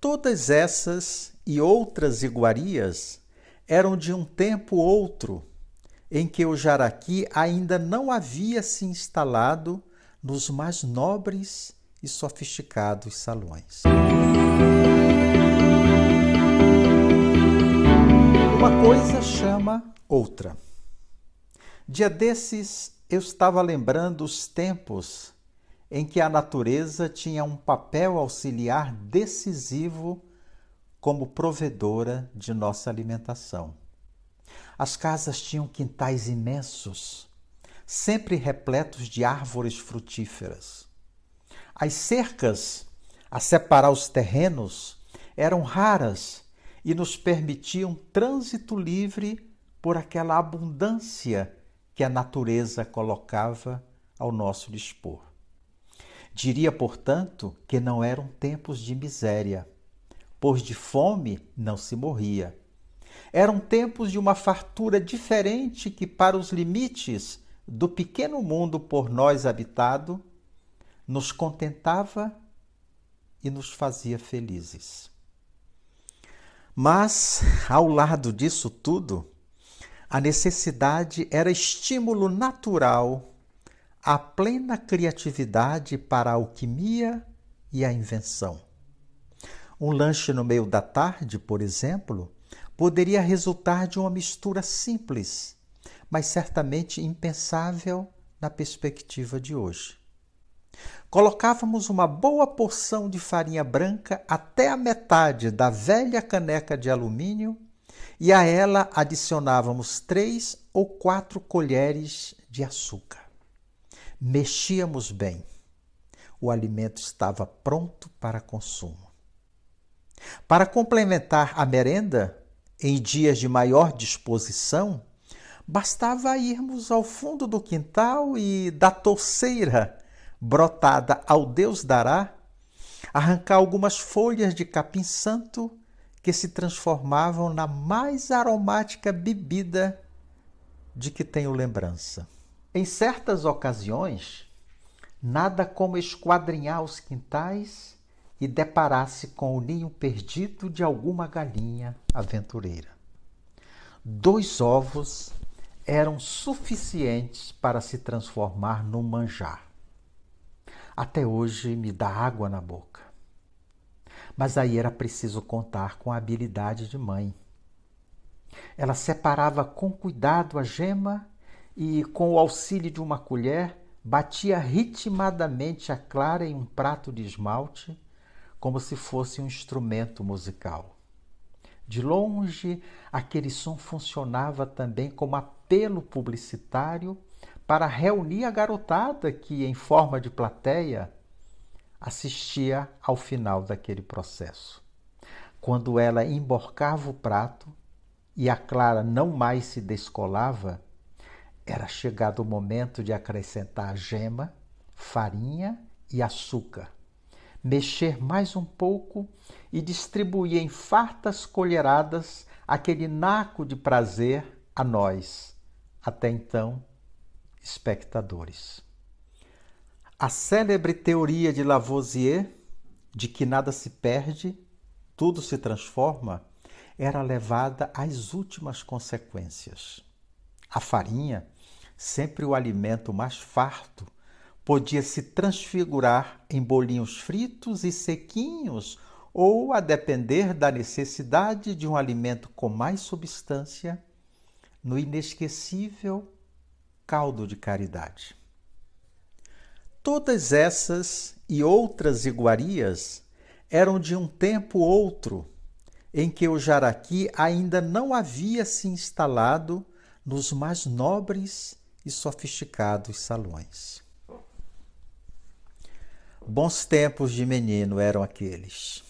Todas essas e outras iguarias eram de um tempo outro, em que o jaraqui ainda não havia se instalado nos mais nobres e sofisticados salões. Uma coisa chama outra. Dia desses eu estava lembrando os tempos em que a natureza tinha um papel auxiliar decisivo como provedora de nossa alimentação. As casas tinham quintais imensos, sempre repletos de árvores frutíferas. As cercas a separar os terrenos eram raras e nos permitiam trânsito livre por aquela abundância que a natureza colocava ao nosso dispor. Diria, portanto, que não eram tempos de miséria, pois de fome não se morria. Eram tempos de uma fartura diferente que, para os limites do pequeno mundo por nós habitado, nos contentava e nos fazia felizes. Mas, ao lado disso tudo, a necessidade era estímulo natural à plena criatividade para a alquimia e a invenção. Um lanche no meio da tarde, por exemplo, poderia resultar de uma mistura simples, mas certamente impensável na perspectiva de hoje. Colocávamos uma boa porção de farinha branca até a metade da velha caneca de alumínio e a ela adicionávamos 3 ou 4 colheres de açúcar. Mexíamos bem. O alimento estava pronto para consumo. Para complementar a merenda, em dias de maior disposição, bastava irmos ao fundo do quintal e, da touceira brotada ao Deus dará, arrancar algumas folhas de capim-santo que se transformavam na mais aromática bebida de que tenho lembrança. Em certas ocasiões, nada como esquadrinhar os quintais e deparar-se com o ninho perdido de alguma galinha aventureira. 2 ovos eram suficientes para se transformar num manjar. Até hoje me dá água na boca. Mas aí era preciso contar com a habilidade de mãe. Ela separava com cuidado a gema e, com o auxílio de uma colher, batia ritmadamente a clara em um prato de esmalte, como se fosse um instrumento musical. De longe, aquele som funcionava também como apelo publicitário para reunir a garotada que, em forma de plateia, assistia ao final daquele processo. Quando ela emborcava o prato e a clara não mais se descolava, era chegado o momento de acrescentar gema, farinha e açúcar, mexer mais um pouco e distribuir em fartas colheradas aquele naco de prazer a nós, até então, espectadores. A célebre teoria de Lavoisier, de que nada se perde, tudo se transforma, era levada às últimas consequências. A farinha, sempre o alimento mais farto, podia se transfigurar em bolinhos fritos e sequinhos ou, a depender da necessidade de um alimento com mais substância, no inesquecível caldo de caridade. Todas essas e outras iguarias eram de um tempo outro, em que o jaraqui ainda não havia se instalado nos mais nobres e sofisticados salões. Bons tempos de menino eram aqueles.